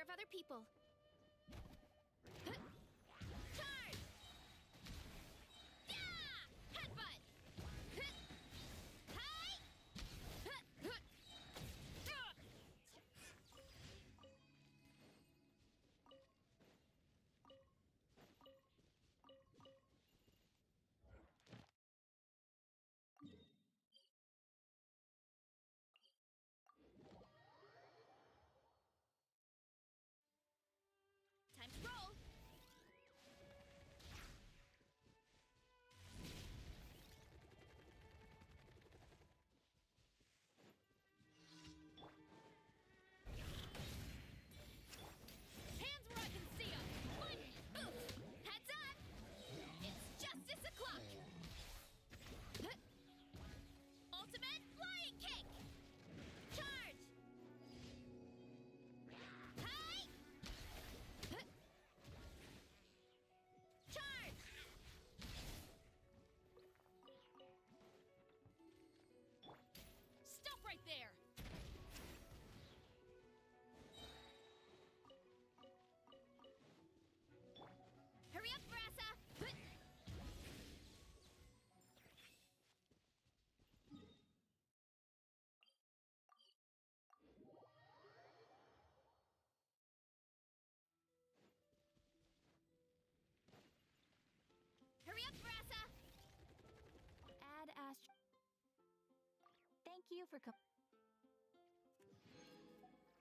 of other people. Charge! Yeah! Headbutt! Hi! Time to roll! Hands where I can see 'em! One! Oof! Heads up! It's justice o'clock! Ultimate flying kick! Charge! Hi! Charge! Stop right there! Hurry up, Brassa! Hurry up, Brassa! Add Astro. Thank you for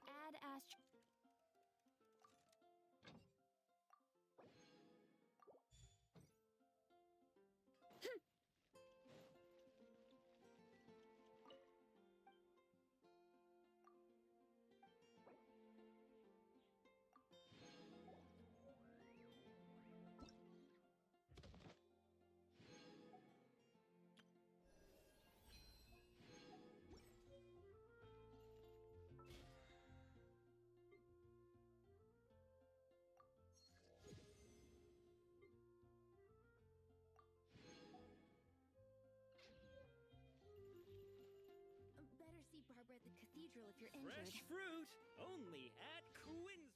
Add Astro. Better see Barbara at the cathedral if you're injured. Fresh fruit, only at Quin's.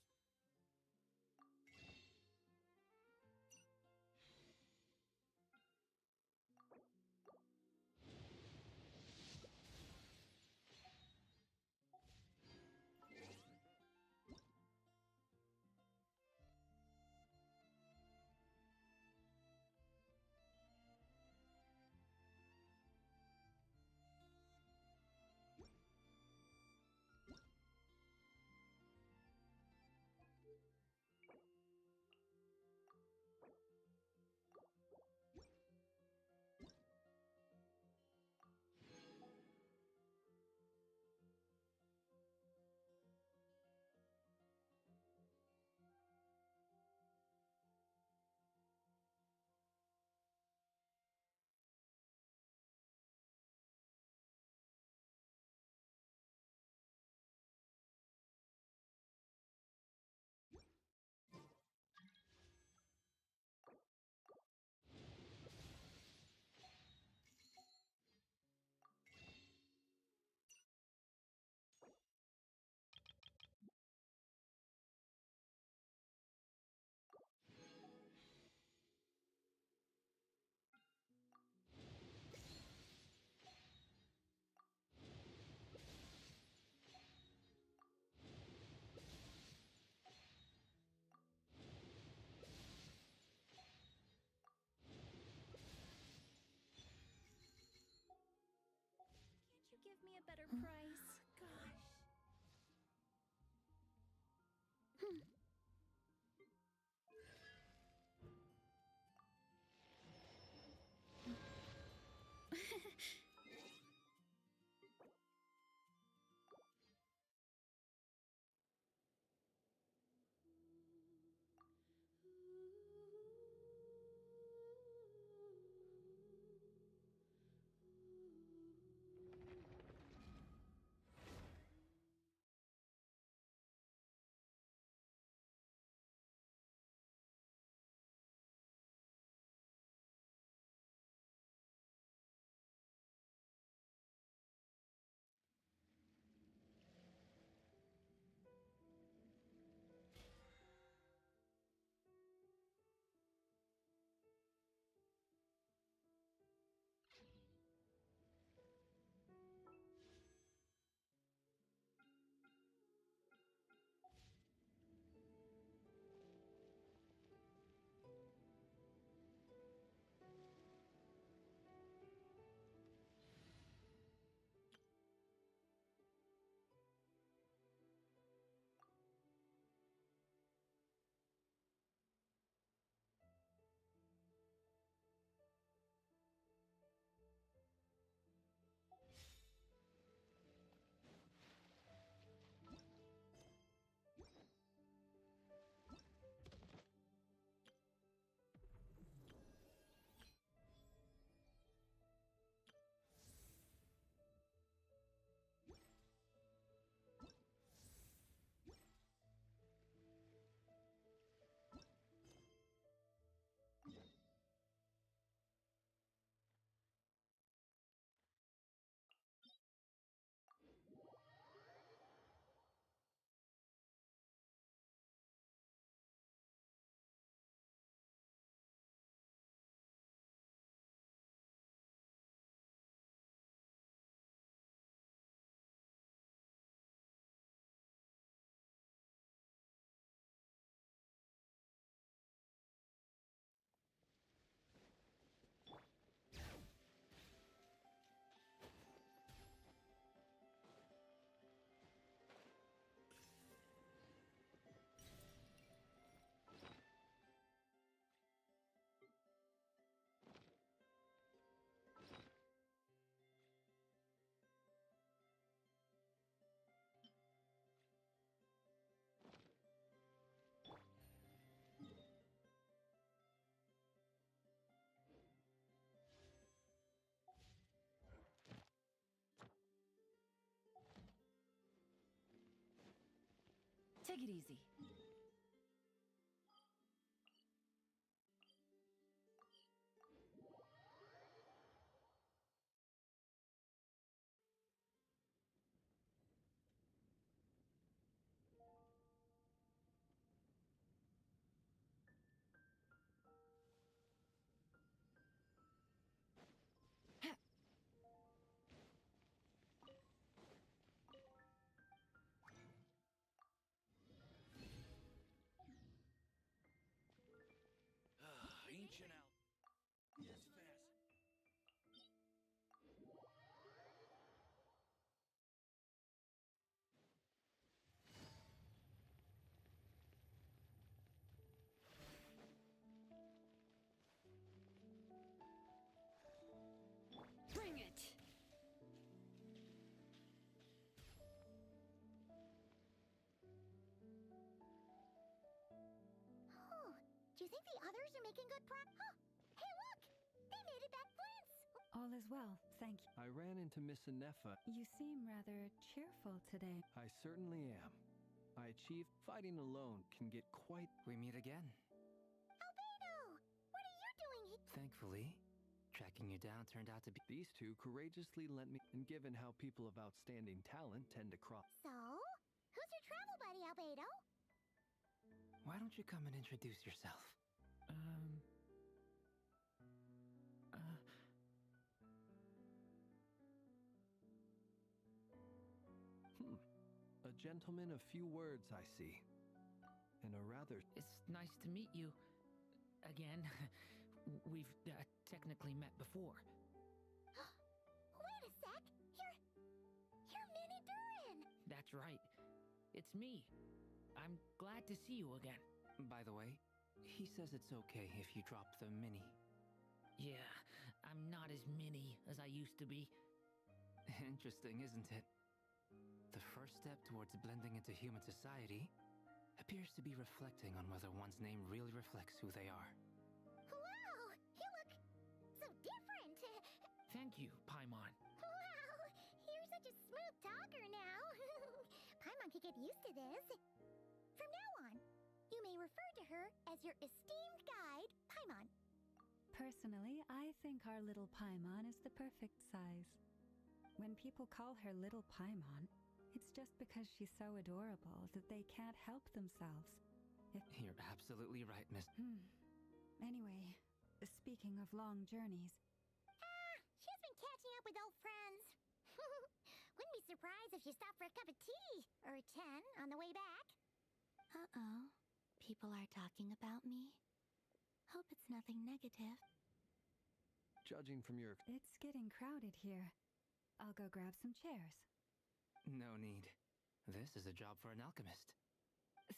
Can't you give me a better price? Gosh. Take it easy. Ancient out. Yes, fast. Bring it! Oh, do you think the others are making good Huh? Hey, look! They made it back once! All is well, thank you. I ran into Miss Anefa. You seem rather cheerful today. I certainly am. I achieved fighting alone can get quite. We meet again. Albedo! What are you doing here? Thankfully, tracking you down turned out to be. These two courageously lent me, and given how people of outstanding talent tend to cross. So, who's your travel buddy, Albedo? Why don't you come and introduce yourself? A gentleman of few words, I see. And a rather. It's nice to meet you. Again. We've technically met before. Wait a sec! You're Minnie Durin! That's right. It's me. I'm glad to see you again. By the way, he says it's okay if you drop the mini. Yeah, I'm not as mini as I used to be. Interesting, isn't it? The first step towards blending into human society appears to be reflecting on whether one's name really reflects who they are. Wow! You look so different! Thank you, Paimon. Wow! You're such a smooth talker now! Paimon could get used to this. From now on, you may refer to her as your esteemed guide, Paimon. Personally, I think our little Paimon is the perfect size. When people call her Little Paimon, it's just because she's so adorable that they can't help themselves. You're absolutely right, Miss. Anyway, speaking of long journeys, She's been catching up with old friends. Wouldn't be surprised if she stopped for a cup of tea or 10 on the way back. Uh-oh. People are talking about me. Hope it's nothing negative. Judging from your. it's getting crowded here. I'll go grab some chairs. No need. This is a job for an alchemist.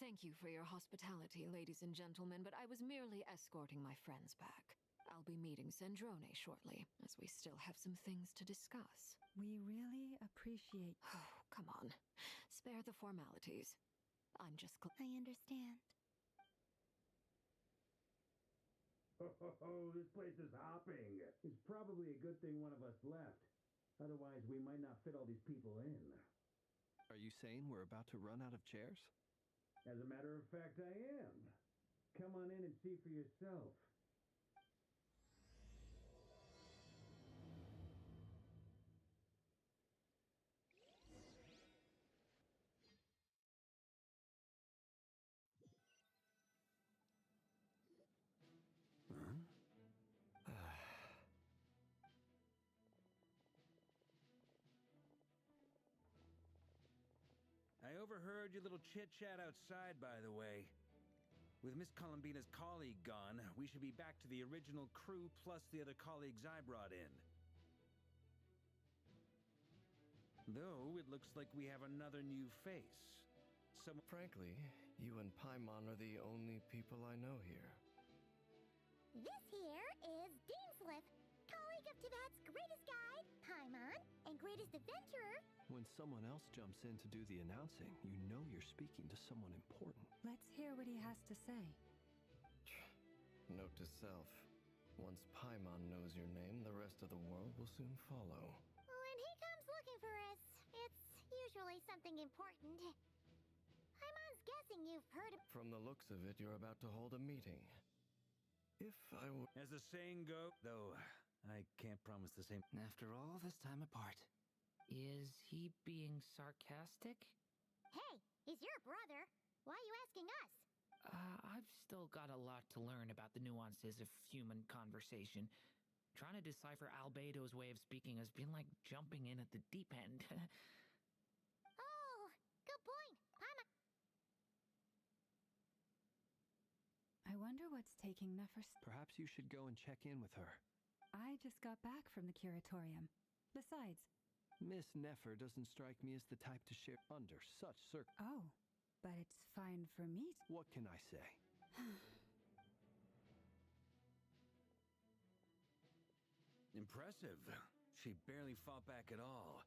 Thank you for your hospitality, ladies and gentlemen, but I was merely escorting my friends back. I'll be meeting Zendrone shortly, as we still have some things to discuss. We really appreciate. Oh, come on. Spare the formalities. I'm just I understand. Oh, this place is hopping. It's probably a good thing one of us left. Otherwise, we might not fit all these people in. Are you saying we're about to run out of chairs? As a matter of fact, I am. Come on in and see for yourself. I overheard your little chit-chat outside, by the way. With Miss Columbina's colleague gone, we should be back to the original crew plus the other colleagues I brought in. Though, it looks like we have another new face. Frankly, you and Paimon are the only people I know here. This here is Deanslip, colleague of Tibet's greatest guide, Paimon, and greatest adventurer. When someone else jumps in to do the announcing, you know you're speaking to someone important. Let's hear what he has to say. Note to self. Once Paimon knows your name, the rest of the world will soon follow. When he comes looking for us, it's usually something important. Paimon's guessing you've heard of. From the looks of it, you're about to hold a meeting. If I were... As the saying goes, though, I can't promise the same. After all this time apart. Is he being sarcastic? Hey, he's your brother. Why are you asking us? I've still got a lot to learn about the nuances of human conversation. Trying to decipher Albedo's way of speaking has been like jumping in at the deep end. Oh, good point. Paimon. I wonder what's taking Nefer. Perhaps you should go and check in with her. I just got back from the curatorium. Besides, Miss Nefer doesn't strike me as the type to share under such oh, but it's fine for me. What can I say? Impressive. She barely fought back at all.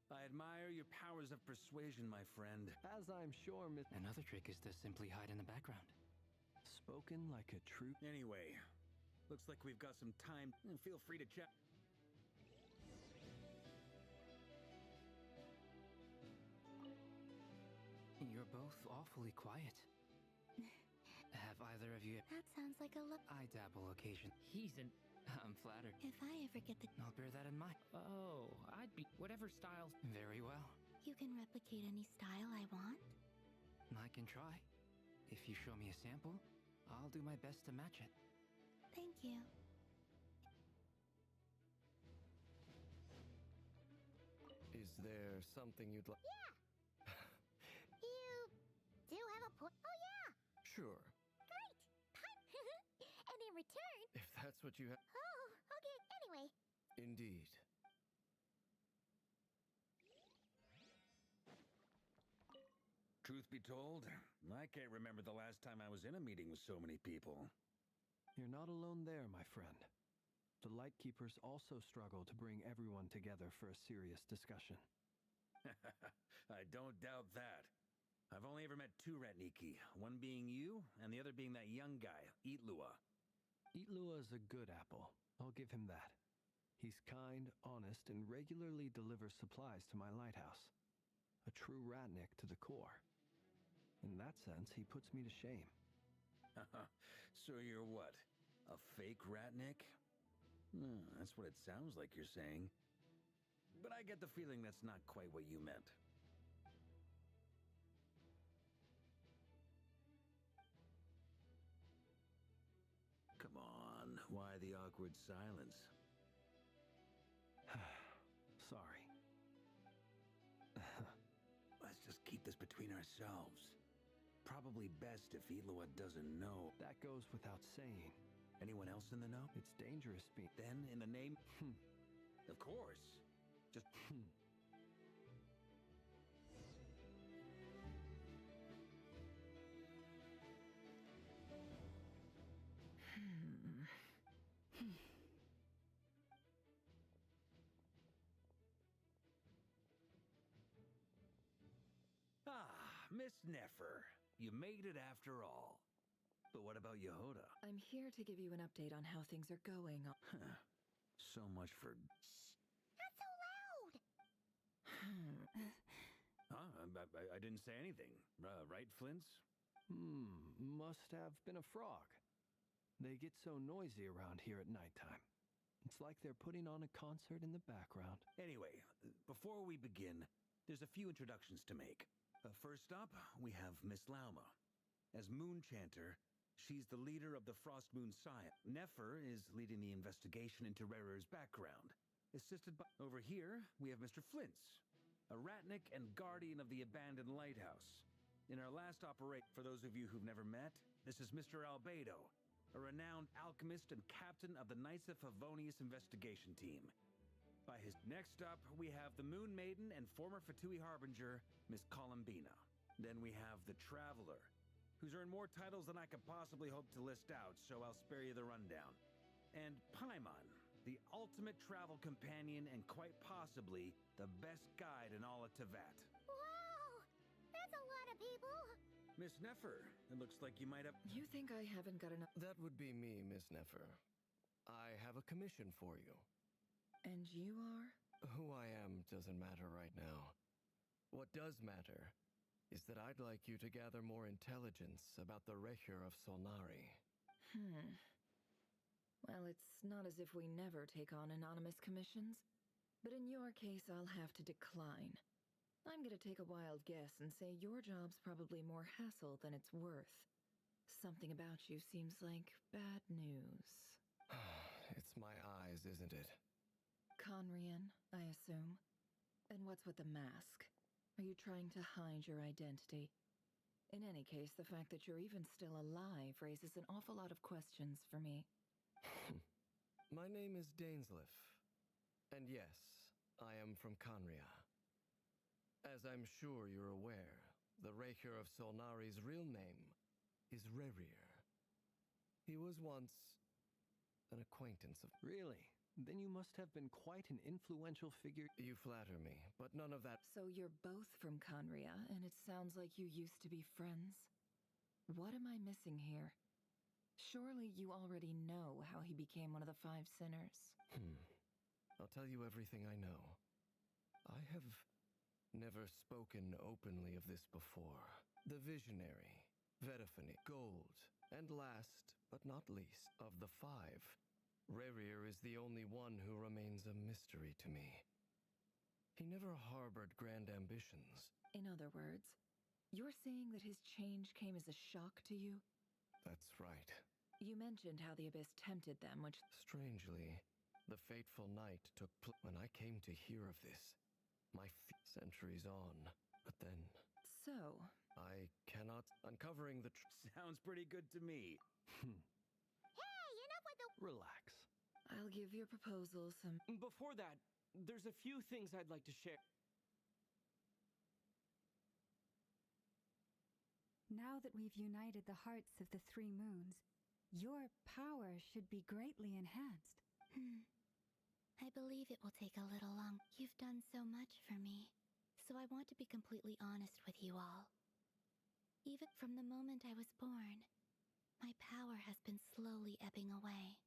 I admire your powers of persuasion, my friend. As I'm sure Miss... Another trick is to simply hide in the background. Spoken like a true... Anyway, looks like we've got some time. Feel free to chat. You're both awfully quiet. Have either of you... That sounds like a look. I dabble occasionally. He's an... I'm flattered. If I ever get the. I'll bear that in mind. Oh, I'd be... Whatever style... Very well. You can replicate any style I want? I can try. If you show me a sample, I'll do my best to match it. Thank you. Is there something you'd like... Yeah! You do have a point. Oh, yeah! Sure. Great! And in return. If that's what you have... Oh, okay. Anyway. Indeed. Truth be told, I can't remember the last time I was in a meeting with so many people. You're not alone there, my friend. The Lightkeepers also struggle to bring everyone together for a serious discussion. I don't doubt that. I've only ever met two Ratniki, one being you, and the other being that young guy, Itlua. Itlua is a good apple. I'll give him that. He's kind, honest, and regularly delivers supplies to my lighthouse. A true Ratnik to the core. In that sense, he puts me to shame. So you're what? A fake Ratnik? That's what it sounds like you're saying. But I get the feeling that's not quite what you meant. Come on, why the awkward silence? Sorry. Let's just keep this between ourselves. Probably best if Itlua doesn't know. That goes without saying. Anyone else in the know? It's dangerous being... Then, in the name... Of course. Just... Miss Nefer, you made it after all. But what about Yehoda? I'm here to give you an update on how things are going. So much for... Not so loud! I didn't say anything. Right, Flints? Must have been a frog. They get so noisy around here at nighttime. It's like they're putting on a concert in the background. Anyway, before we begin, there's a few introductions to make. First up, we have Miss Lauma. As Moon Chanter, she's the leader of the Frost Moon Science. Nefer is leading the investigation into Rerer's background. Assisted by... Over here, we have Mr. Flints, a Ratnik and guardian of the abandoned lighthouse. In our last operation, for those of you who've never met, this is Mr. Albedo, a renowned alchemist and captain of the Knights of Favonius investigation team. By his next up, we have the Moon Maiden and former Fatui Harbinger, Miss Columbina. Then we have the Traveler, who's earned more titles than I could possibly hope to list out, so I'll spare you the rundown. And Paimon, the ultimate travel companion and quite possibly the best guide in all of Teyvat. Wow! That's a lot of people! Miss Nefer, it looks like you might have... You think I haven't got enough... That would be me, Miss Nefer. I have a commission for you. And you are? Who I am doesn't matter right now. What does matter is that I'd like you to gather more intelligence about the Recher of Solnari. Well, it's not as if we never take on anonymous commissions, but in your case, I'll have to decline. I'm gonna take a wild guess and say your job's probably more hassle than it's worth. Something about you seems like bad news. It's my eyes, isn't it? Conrian, I assume. And what's with the mask? Are you trying to hide your identity? In any case, the fact that you're even still alive raises an awful lot of questions for me. My name is Dainsleif. And yes, I am from Conria. As I'm sure you're aware, the Recher of Solnari's real name is Rerir. He was once an acquaintance of... Really? Then you must have been quite an influential figure. You flatter me, but none of that... So you're both from Conria, and it sounds like you used to be friends? What am I missing here? Surely you already know how he became one of the Five Sinners. I'll tell you everything I know. I have never spoken openly of this before. The Visionary, Vedafani, Gold, and last, but not least, of the five, Rerir is the only one who remains a mystery to me. He never harbored grand ambitions. In other words, you're saying that his change came as a shock to you? That's right. You mentioned how the Abyss tempted them, which... Strangely, the fateful night took place when I came to hear of this. Centuries on, but then... So? I cannot... Uncovering the Sounds pretty good to me. Hey, enough with the... Relax. I'll give your proposal some... Before that, there's a few things I'd like to share. Now that we've united the hearts of the three moons, your power should be greatly enhanced. I believe it will take a little long. You've done so much for me, so I want to be completely honest with you all. Even from the moment I was born, my power has been slowly ebbing away.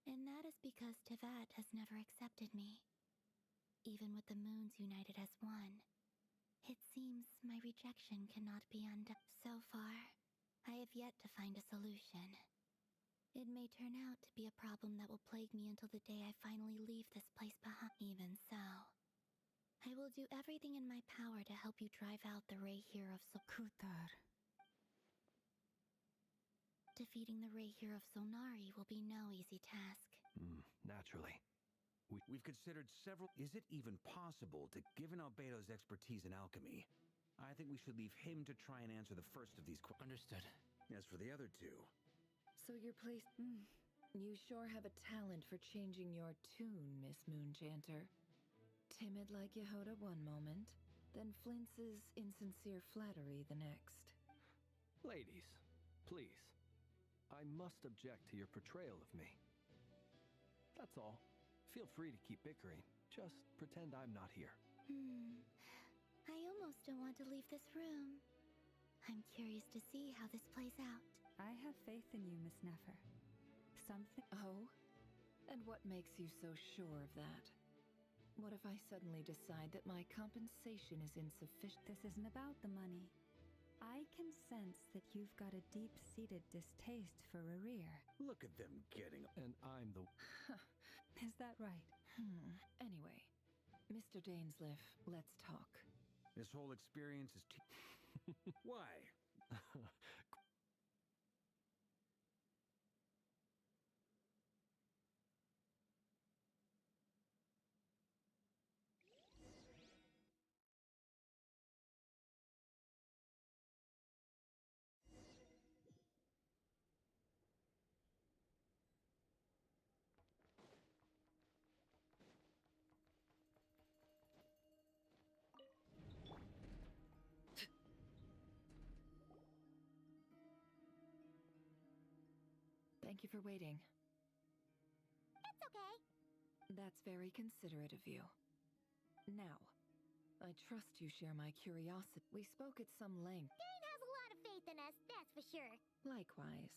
And that is because Tevat has never accepted me. Even with the moons united as one, it seems my rejection cannot be undone. So far, I have yet to find a solution. It may turn out to be a problem that will plague me until the day I finally leave this place behind. Even so, I will do everything in my power to help you drive out the Recher of Kuthar. Defeating the Recher of Solnari will be no easy task. Naturally. We've considered several... Is it even possible to, given Albedo's expertise in alchemy, I think we should leave him to try and answer the first of these questions. Understood. As for the other two... So you're placed... You sure have a talent for changing your tune, Miss Moonchanter. Timid like Yehoda one moment, then flinches insincere flattery the next. Ladies, please. I must object to your portrayal of me. That's all. Feel free to keep bickering. Just pretend I'm not here. I almost don't want to leave this room. I'm curious to see how this plays out. I have faith in you, Miss Nefer. Something... Oh? And what makes you so sure of that? What if I suddenly decide that my compensation is insufficient? This isn't about the money. I can sense that you've got a deep-seated distaste for Rerir. Look at them getting... And I'm the... Is that right? Anyway, Mr. Dainsleif, let's talk. This whole experience is Why? Thank you for waiting. It's okay. That's very considerate of you. Now, I trust you share my curiosity. We spoke at some length. Dane has a lot of faith in us, that's for sure. Likewise.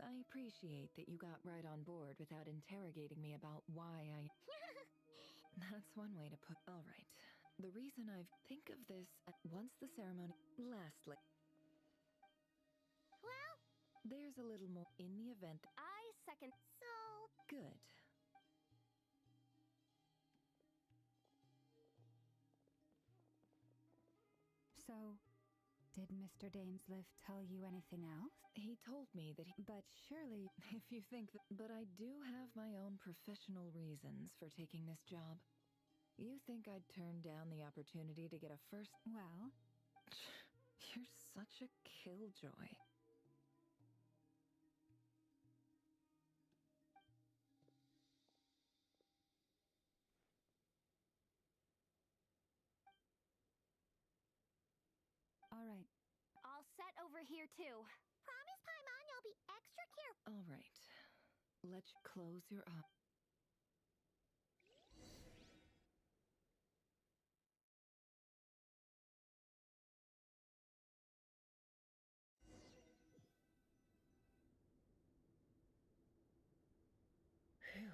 I appreciate that you got right on board without interrogating me about why I... That's one way to put... All right. The reason I think of this once the ceremony. Lastly, Well, there's a little more in the event. I second. So, Good. So, did Mr. Dainsliff tell you anything else? He told me that But surely, if you think that. But I do have my own professional reasons for taking this job. You think I'd turn down the opportunity to get a first. well, You're such a killjoy. all right. all set over here too. Promise, Paimon, you'll be extra careful. All right. Let's close your eyes. Phew.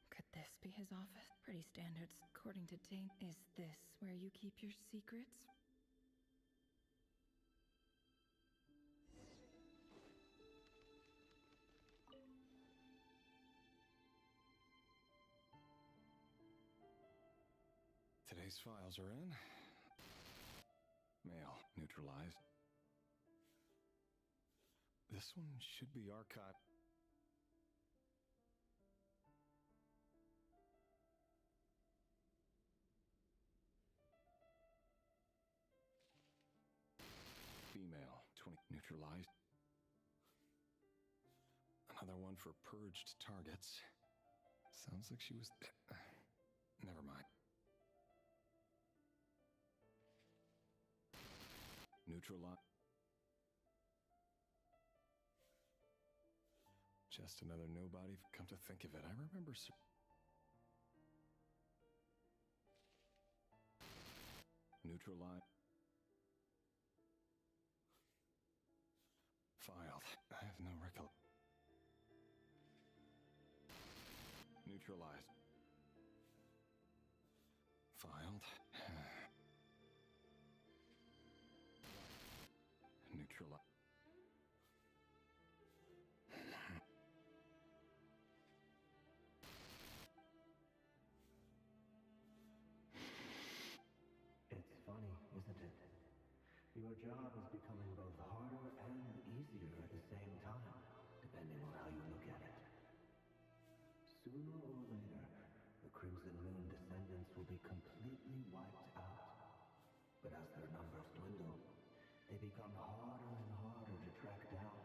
Could this be his office? Pretty standards. According to Dane, is this where you keep your secrets? Today's files are in. Mail neutralized. This one should be archived. Female 20 neutralized. Another one for purged targets. Sounds like she was. Never mind. Neutralize. Just another nobody. Come to think of it, I remember. Neutralize. Filed. I have no recollection. Neutralized. Filed. Neutralized. It's funny, isn't it? Your job is becoming both harder and easier at the same time, depending on how you look at it. Sooner or later, the Crimson Moon descendants will be completely wiped out. But as their numbers dwindle, they become harder and harder to track down.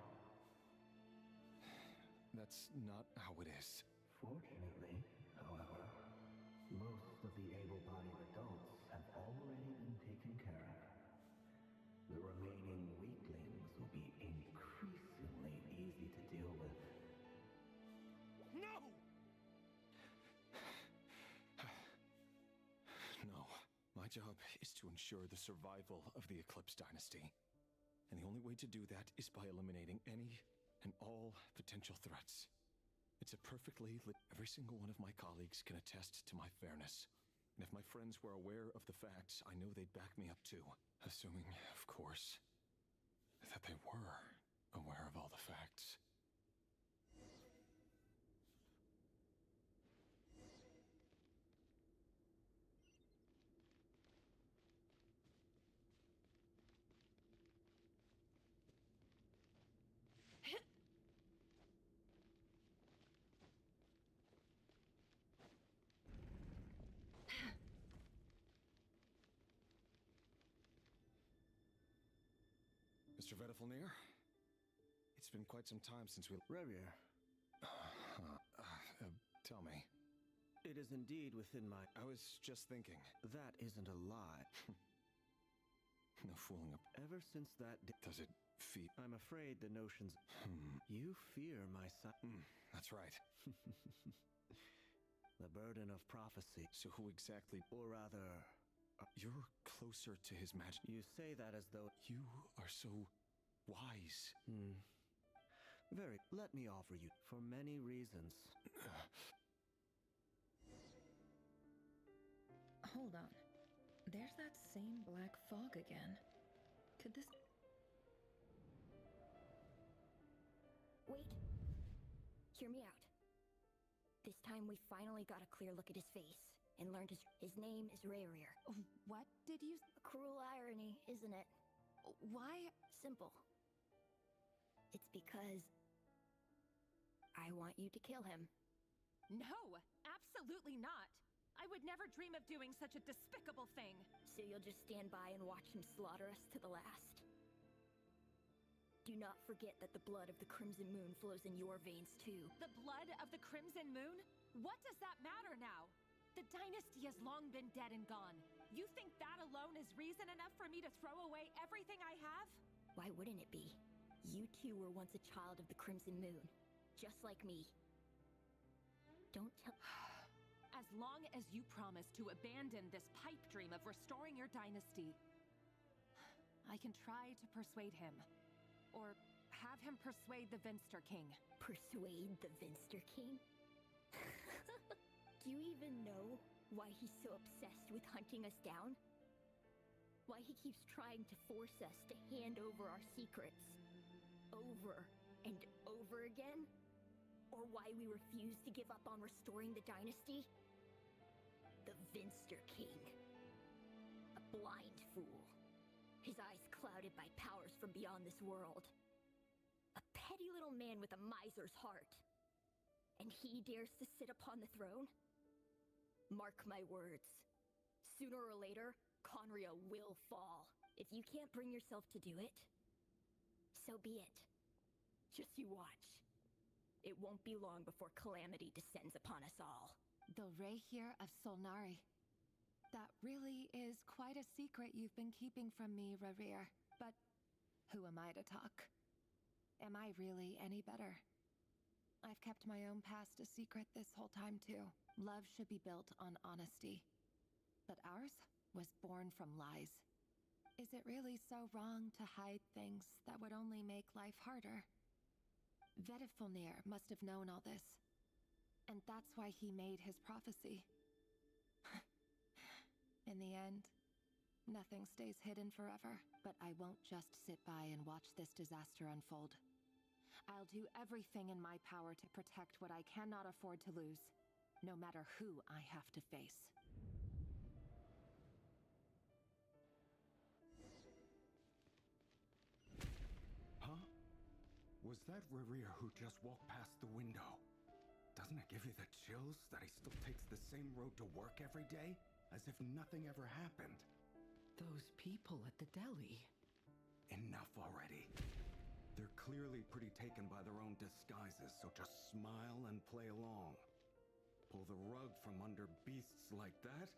That's not how it is. Fortunately, however, most of the able-bodied adults have already been taken care of. The remaining weaklings will be increasingly easy to deal with. No! No. My job is to ensure the survival of the Eclipse Dynasty. And the only way to do that is by eliminating any and all potential threats. It's a perfectly every single one of my colleagues can attest to my fairness. And if my friends were aware of the facts, I know they'd back me up too. Assuming, of course, that they were aware of all the facts. Mr. Vedifalnir? It's been quite some time since we... Revier, Tell me. it is indeed within my... I was just thinking. That isn't a lie. No fooling up. Ever since that day... Does it feel... I'm afraid the notions... You fear my son... That's right. The burden of prophecy. So who exactly... Or rather... You're closer to his majesty. You say that as though... You are so wise. Very. Let me offer you, for many reasons. Hold on. There's that same black fog again. Could this... Wait. Hear me out. This time we finally got a clear look at his face and learned his name is Rayrir. What did you... A cruel irony, isn't it? Why? Simple. It's because I want you to kill him. No, absolutely not. I would never dream of doing such a despicable thing. So you'll just stand by and watch him slaughter us to the last? Do not forget that the blood of the Crimson Moon flows in your veins too. The blood of the Crimson Moon? What does that matter now? The dynasty has long been dead and gone. You think that alone is reason enough for me to throw away everything I have? Why wouldn't it be? You two were once a child of the Crimson Moon, just like me. Don't tell... As long as you promise to abandon this pipe dream of restoring your dynasty, I can try to persuade him. Or have him persuade the Vinster King. Persuade the Vinster King? Do you even know why he's so obsessed with hunting us down? Why he keeps trying to force us to hand over our secrets over and over again? Or why we refuse to give up on restoring the dynasty? The Vinster King. A blind fool. His eyes clouded by powers from beyond this world. A petty little man with a miser's heart. And he dares to sit upon the throne? Mark my words. Sooner or later, Conria will fall. If you can't bring yourself to do it, so be it. Just you watch. It won't be long before calamity descends upon us all. The Rayrir of Solnari. That really is quite a secret you've been keeping from me, Rayrir. But who am I to talk? Am I really any better? I've kept my own past a secret this whole time, too. Love should be built on honesty. But ours was born from lies. Is it really so wrong to hide things that would only make life harder? Vedifulnir must have known all this. And that's why he made his prophecy. In the end, nothing stays hidden forever. But I won't just sit by and watch this disaster unfold. I'll do everything in my power to protect what I cannot afford to lose, no matter who I have to face. Huh? Was that Rayrir who just walked past the window? Doesn't it give you the chills that he still takes the same road to work every day? As if nothing ever happened. Those people at the deli. Enough already. They're clearly pretty taken by their own disguises, so just smile and play along. Pull the rug from under beasts like that,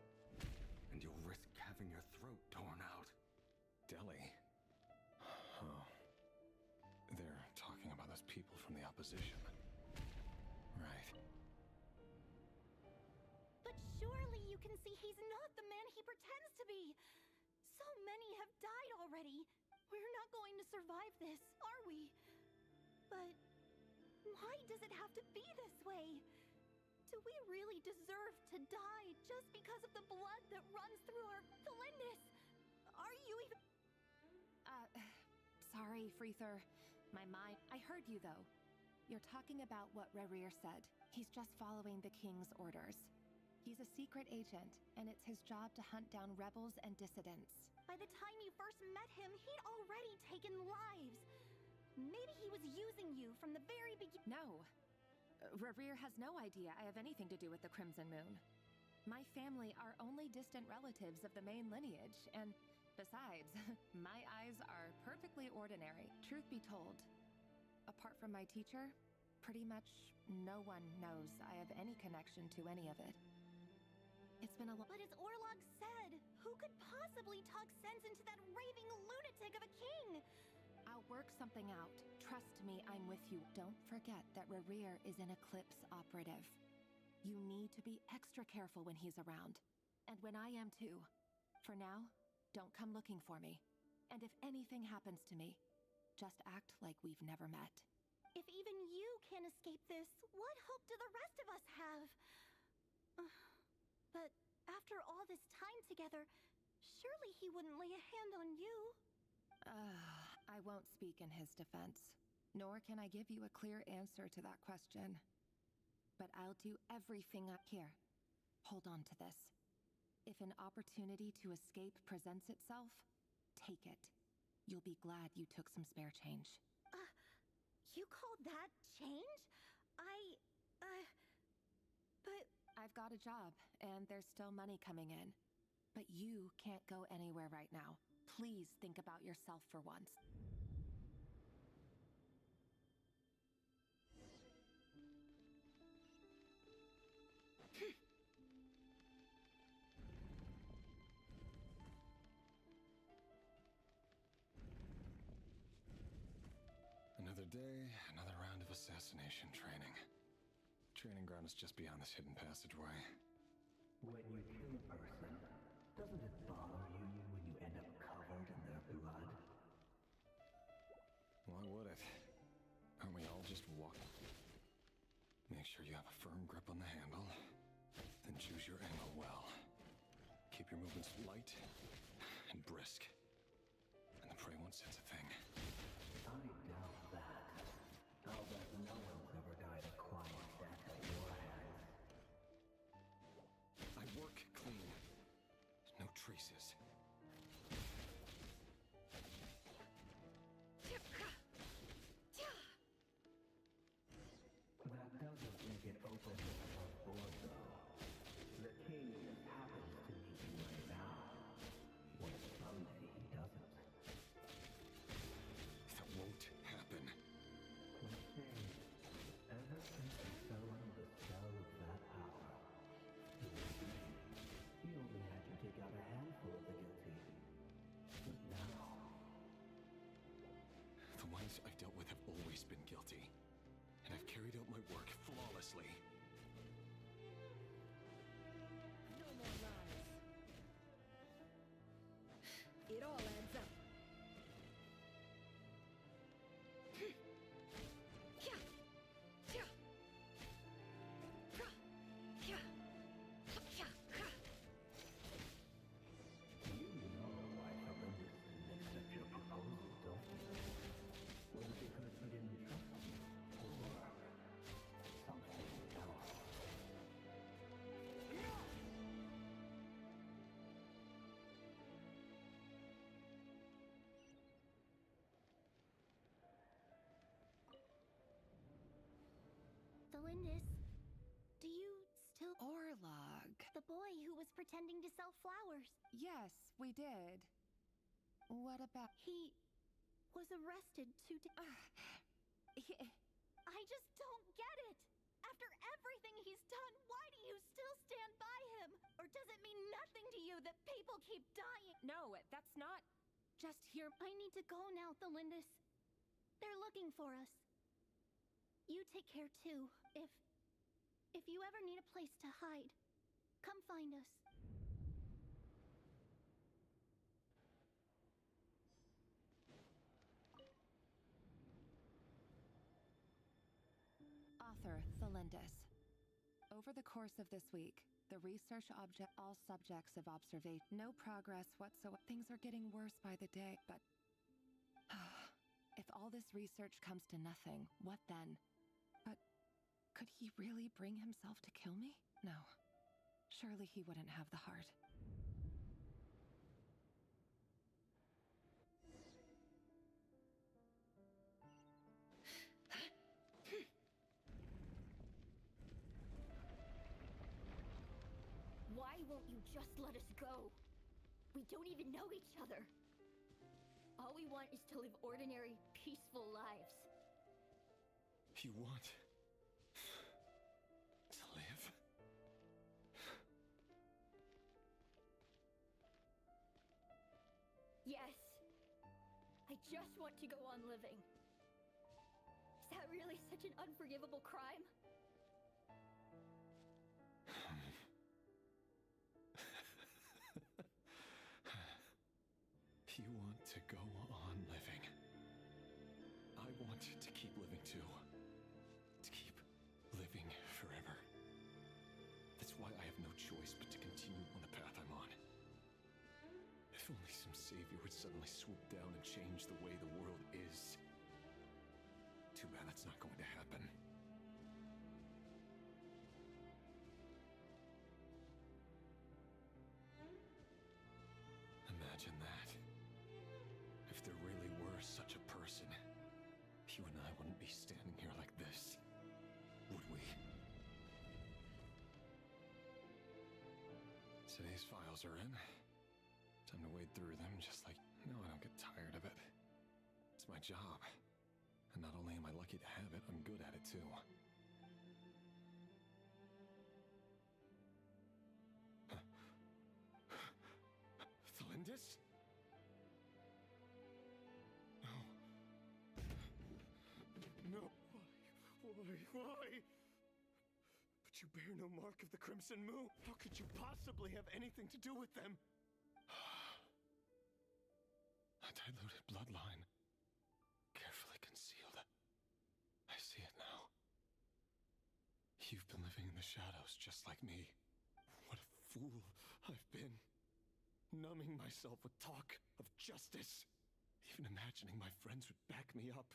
and you'll risk having your throat torn out. Deli? Oh. They're talking about those people from the opposition. Right. But surely you can see he's not the man he pretends to be. So many have died already. We're not going to survive this, are we? But why does it have to be this way? Do we really deserve to die just because of the blood that runs through our Felindis? Are you even... Sorry, Freether. My mind... I heard you, though. You're talking about what Rayrir said. He's just following the king's orders. He's a secret agent, and it's his job to hunt down rebels and dissidents. By the time you first met him, he'd already taken lives. Maybe he was using you from the very beginning. No. Rayrir has no idea I have anything to do with the Crimson Moon. My family are only distant relatives of the main lineage, and besides, my eyes are perfectly ordinary. Truth be told, apart from my teacher, pretty much no one knows I have any connection to any of it. It's been a long... But as Orlog said, who could possibly talk sense into that raving lunatic of a king? I'll work something out. Trust me, I'm with you. Don't forget that Rayrir is an Eclipse operative. You need to be extra careful when he's around. And when I am too. For now, don't come looking for me. And if anything happens to me, just act like we've never met. If even you can't escape this, what hope do the rest of us have? But after all this time together, surely he wouldn't lay a hand on you. I won't speak in his defense, nor can I give you a clear answer to that question. But I'll do everything I here. Hold on to this. If an opportunity to escape presents itself, take it. You'll be glad you took some spare change. You call that change? But... I've got a job, and there's still money coming in. But you can't go anywhere right now. Please think about yourself for once. Another day, another round of assassination training. Training ground is just beyond this hidden passageway. When you kill a person, doesn't it bother you when you end up covered in their blood? Why would it? Aren't we all just walking? Make sure you have a firm grip on the handle, then choose your angle well. Keep your movements light and brisk, and the prey won't sense a thing. I doubt that. I'll bet no one's ever died a quiet death at your hands. I work clean. No traces. That doesn't make it open above board, though. The king just happens to meet you right now. What if someday he doesn't? That won't happen. Let's say, ever since you fell under the spell of that power, he only had you take out a handful of the guilty. But now... The ones I've dealt with have always been guilty. And I've carried out my work flawlessly. No more lies. It all adds up. You know why Hellendis didn't accept your proposal, don't you? Was it because he didn't trust you? Or something else? Thelindis, do you still... Orlog. The boy who was pretending to sell flowers. Yes, we did. What about... He was arrested 2 days... I just don't get it! After everything he's done, why do you still stand by him? Or does it mean nothing to you that people keep dying? No, that's not... Just hear... I need to go now, Thelindis. They're looking for us. You take care too. If you ever need a place to hide, come find us. Author Thelindis. Over the course of this week, the research object, all subjects of observation, no progress whatsoever. Things are getting worse by the day, but if all this research comes to nothing, what then? But could he really bring himself to kill me? No. Surely he wouldn't have the heart. Why won't you just let us go? We don't even know each other. All we want is to live ordinary, peaceful lives. You want to live? Yes. I just want to go on living. Is that really such an unforgivable crime? You want to go on living. I want to keep living too. To keep living forever. That's why I have no choice but to continue on the path I'm on. If only some savior would suddenly swoop down and change the way the world is. Too bad that's not going to happen. Imagine that. If there really were such a person, you and I wouldn't be standing here like this, would we? Today's files are in. Time to wade through them just like... No, I don't get tired of it. It's my job. And not only am I lucky to have it, I'm good at it too. Thalindis? No. No. Why? But you bear no mark of the Crimson Moon. How could you possibly have anything to do with them? A diluted bloodline. Carefully concealed. I see it now. You've been living in the shadows just like me. What a fool I've been. Numbing myself with talk of justice. Even imagining my friends would back me up.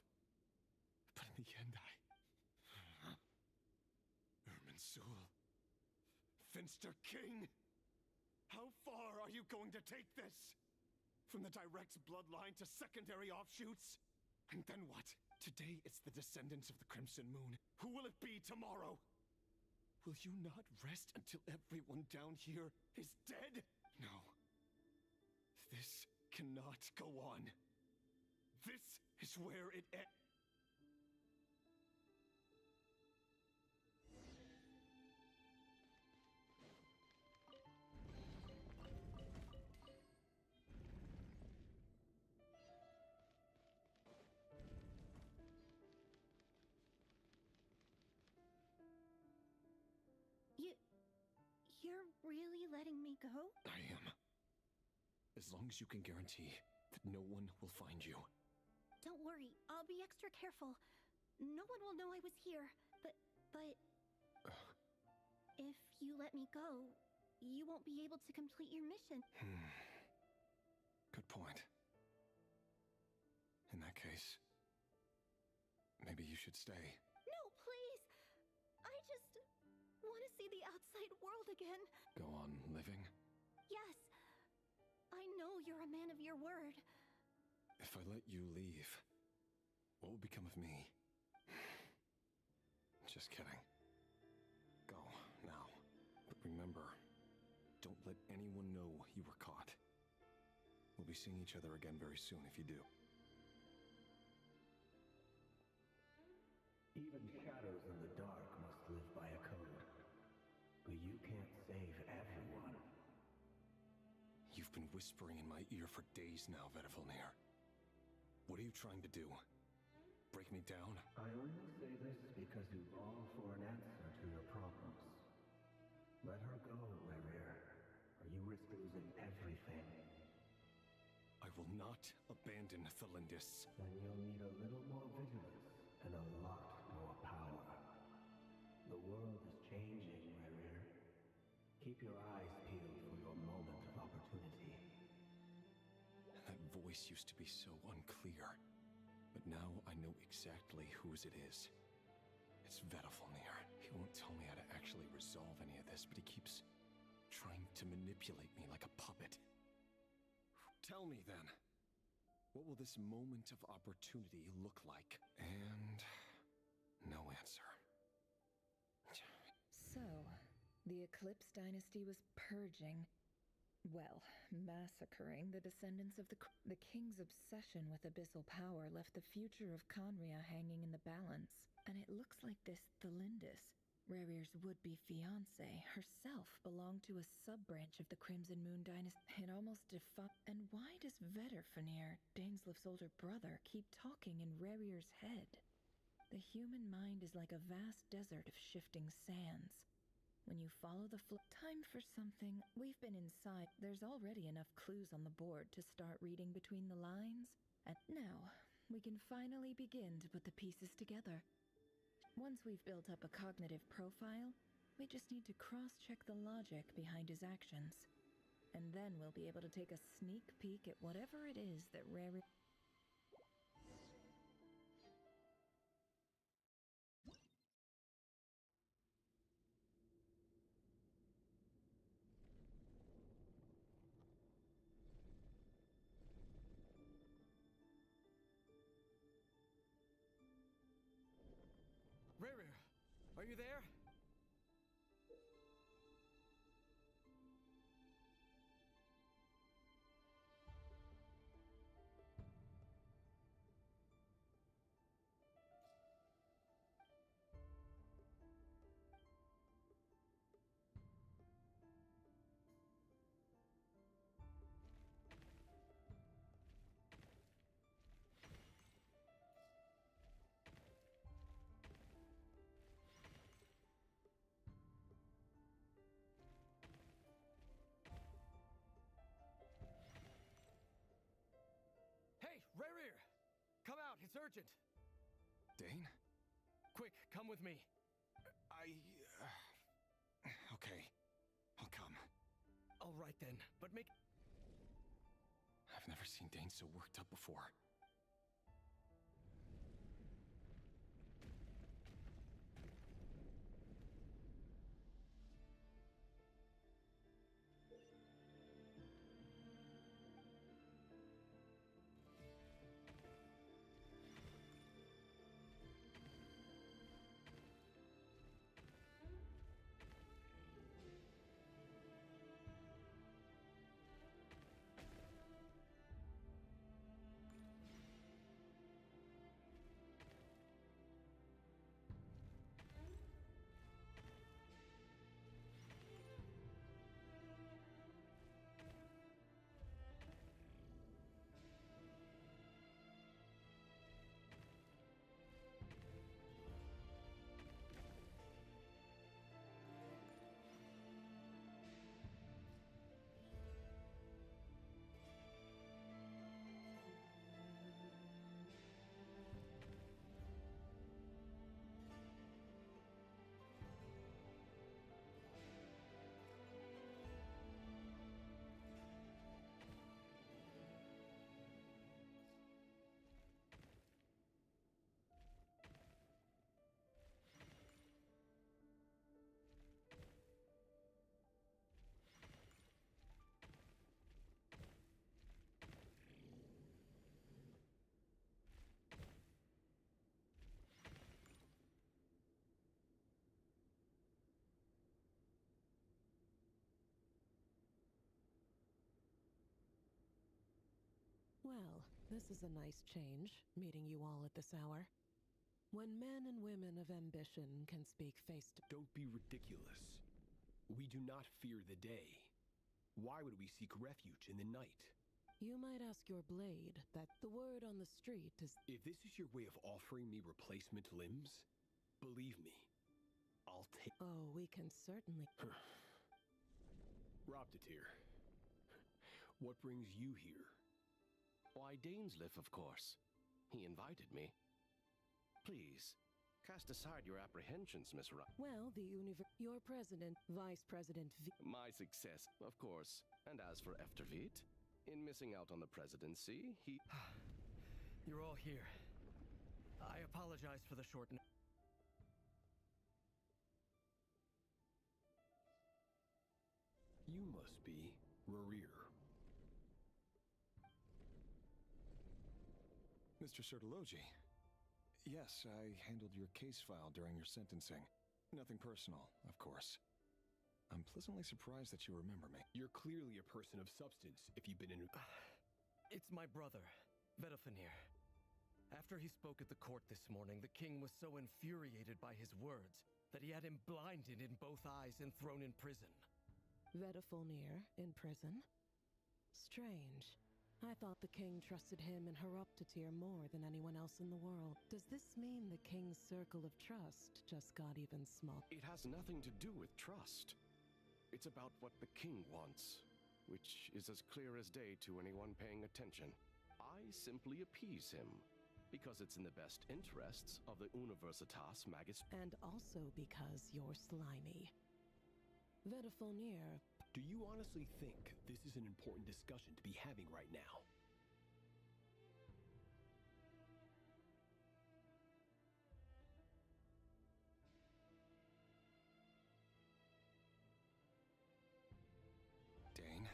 But in the end, Irminsul. Finster King! How far are you going to take this? From the direct bloodline to secondary offshoots? And then what? Today it's the descendants of the Crimson Moon. Who will it be tomorrow? Will you not rest until everyone down here is dead? No. This cannot go on. This is where it ends. You're really letting me go? I am. As long as you can guarantee that no one will find you. Don't worry, I'll be extra careful. No one will know I was here, but... If you let me go, you won't be able to complete your mission. Good point. In that case, maybe you should stay. No, please! I just want to see the outside world again. Go on living? Yes. I know you're a man of your word. If I let you leave, what will become of me? Just kidding. Go, now. But remember, don't let anyone know you were caught. We'll be seeing each other again very soon if you do. Even shadows in the dark must live by a code. But you can't save everyone. You've been whispering in my ear for days now, Vedifilnir. What are you trying to do? Break me down? I only say this because you long for an answer to your problems. Let her go, Rerir, or you risk losing everything. I will not abandon Thalindis. Then you'll need a little more vigilance and a lot more power. The world is changing, Rerir. Keep your eyes peeled for your moment of opportunity. That voice used to be so unclear, but now I know exactly whose it is. It's Vedifilnir. He won't tell me how to actually resolve any of this, but he keeps trying to manipulate me like a puppet. Tell me then, what will this moment of opportunity look like? And no answer. So, the Eclipse Dynasty was purging, well, massacring the descendants of the king's obsession with abyssal power left the future of Khaenri'ah hanging in the balance. And it looks like this Thalindis, Rerir's would-be fiancée, herself belonged to a sub-branch of the Crimson Moon Dynasty. It almost defied. And why does Vedifilnir, Dainsleif's older brother, keep talking in Rerir's head? The human mind is like a vast desert of shifting sands. When you follow the time for something, we've been inside. There's already enough clues on the board to start reading between the lines. And now, we can finally begin to put the pieces together. Once we've built up a cognitive profile, we just need to cross-check the logic behind his actions. And then we'll be able to take a sneak peek at whatever it is that Rary... Rerir, are you there? Hey, Rerir! Come out, it's urgent! Dane? Quick, come with me. Okay. I'll come. All right then, but make... I've never seen Dane so worked up before. Well, this is a nice change, meeting you all at this hour. When men and women of ambition can speak face to... Don't be ridiculous. We do not fear the day. Why would we seek refuge in the night? You might ask your blade that the word on the street is... If this is your way of offering me replacement limbs, believe me, I'll take... Oh, we can certainly... Robtatir, what brings you here? Why, Dainsleif, of course. He invited me. Please, cast aside your apprehensions, Miss Well, your president, Vice President V... My success, of course. And as for Eftervit, in missing out on the presidency, he... You're all here. I apologize for the short... You must be Rerir. Mr. Sertologi. Yes, I handled your case file during your sentencing. Nothing personal, of course. I'm pleasantly surprised that you remember me. You're clearly a person of substance if you've been in... It's my brother, Vedifenir. After he spoke at the court this morning, the king was so infuriated by his words that he had him blinded in both eyes and thrown in prison. Vedifenir in prison? Strange. I thought the king trusted him and Horoptatir more than anyone else in the world. Does this mean the king's circle of trust just got even small? It has nothing to do with trust. It's about what the king wants, which is as clear as day to anyone paying attention. I simply appease him, because it's in the best interests of the Universitas Magis... And also because you're slimy. Vedifenir Do you honestly think this is an important discussion to be having right now? Dane?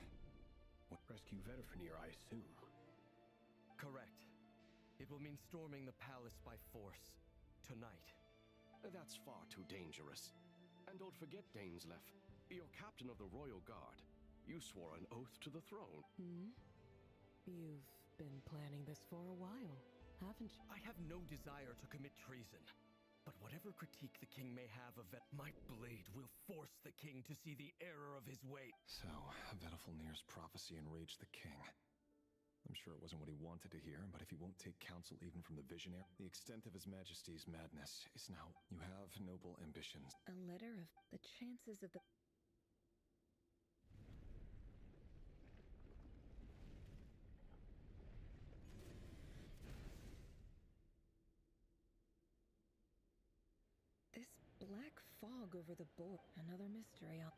Rescue Vedifenir, I assume. Correct. It will mean storming the palace by force. Tonight. That's far too dangerous. And don't forget, Dainsleif, you're captain of the Royal Guard. You swore an oath to the throne. You've been planning this for a while, haven't you? I have no desire to commit treason. But whatever critique the king may have of my blade will force the king to see the error of his way. So, Vedifenir's prophecy enraged the king. I'm sure it wasn't what he wanted to hear, but if he won't take counsel even from the visionary, the extent of his majesty's madness is now... You have noble ambitions. A letter of the chances of the... This black fog over the board. Another mystery on...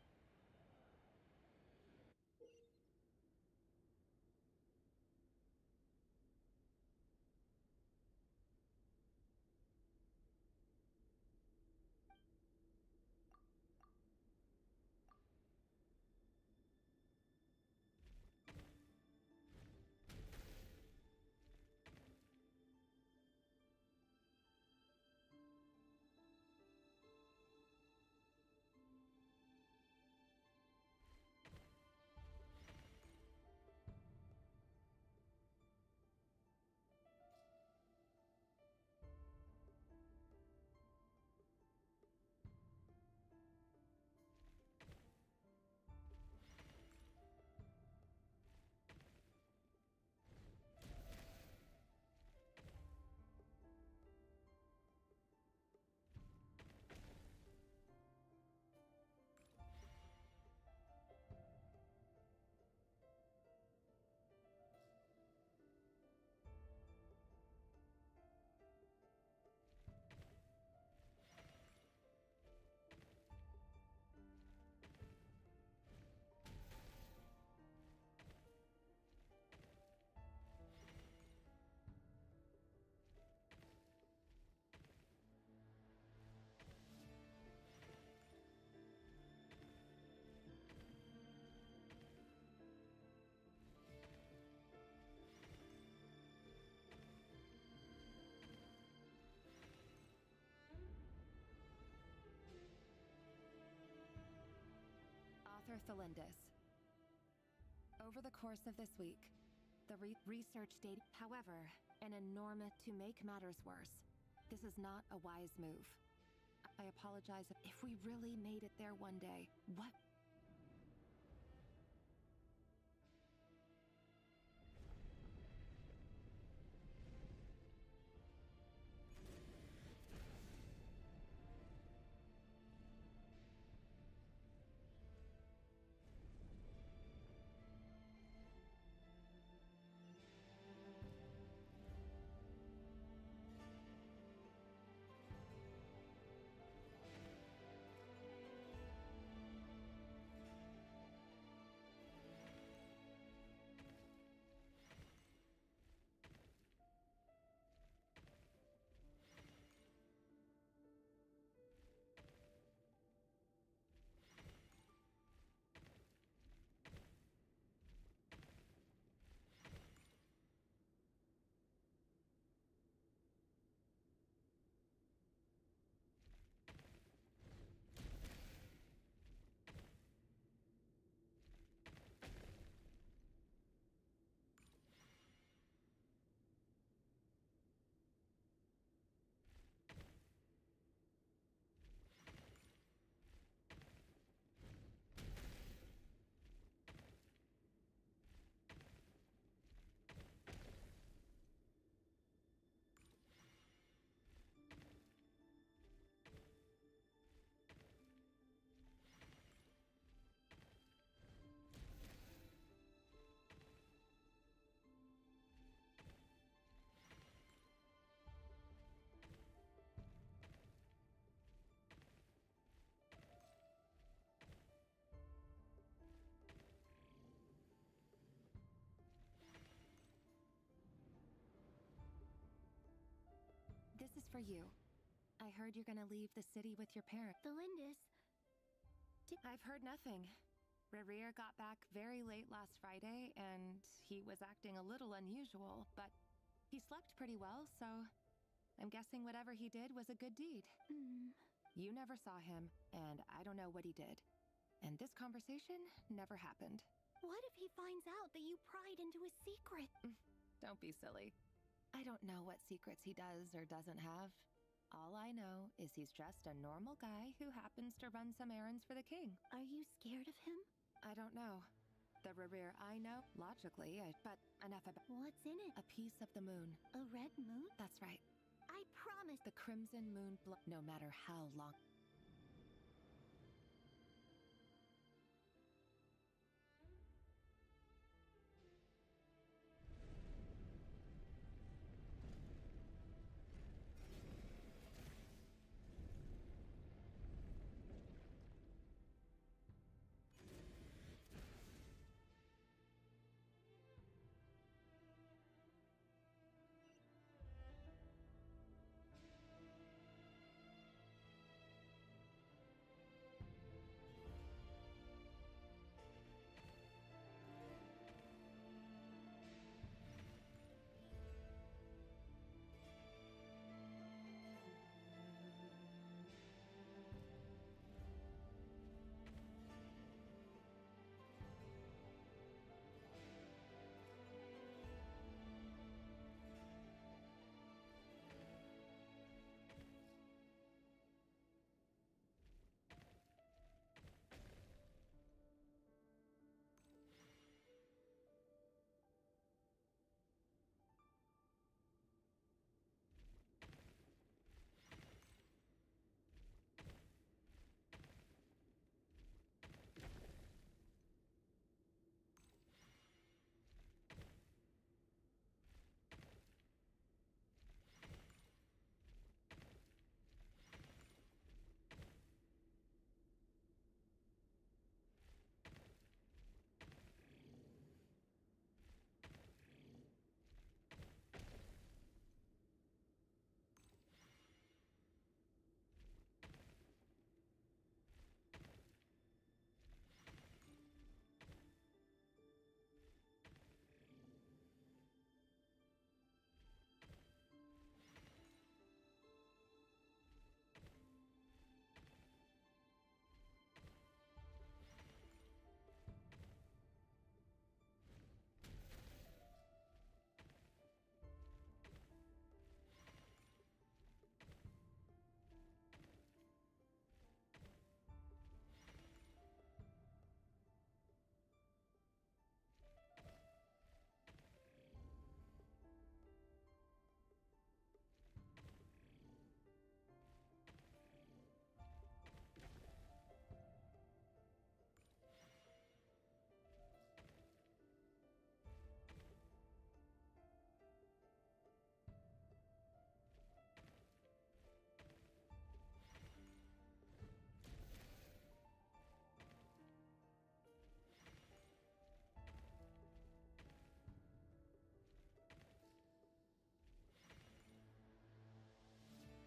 Author Thelindis. Over the course of this week, the research data... However, to make matters worse, this is not a wise move. I apologize if we really made it there one day. What? for you. I heard you're gonna leave the city with your parents. The Lindis. I've heard nothing. Rerir got back very late last Friday, and he was acting a little unusual, but he slept pretty well, so I'm guessing whatever he did was a good deed. You never saw him, and I don't know what he did. And this conversation never happened. What if he finds out that you pried into his secret? Don't be silly. I don't know what secrets he does or doesn't have. All I know is he's just a normal guy who happens to run some errands for the king. Are you scared of him? I don't know. The Rerir I know, logically, but enough about— What's in it? A piece of the moon. A red moon? That's right. I promise. The crimson moon, no matter how long.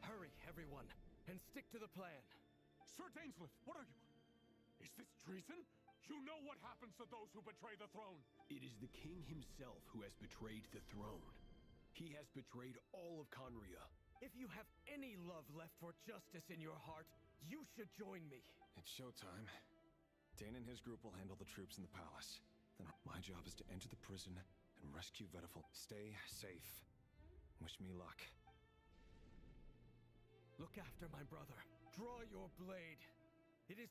Hurry, everyone, and stick to the plan. Sir Dainsleif, what are you? Is this treason? You know what happens to those who betray the throne. It is the king himself who has betrayed the throne. He has betrayed all of Conria. If you have any love left for justice in your heart, you should join me. It's showtime. Dane and his group will handle the troops in the palace. Then my job is to enter the prison and rescue Vediful. Stay safe. Wish me luck. Look after my brother. Draw your blade. It is...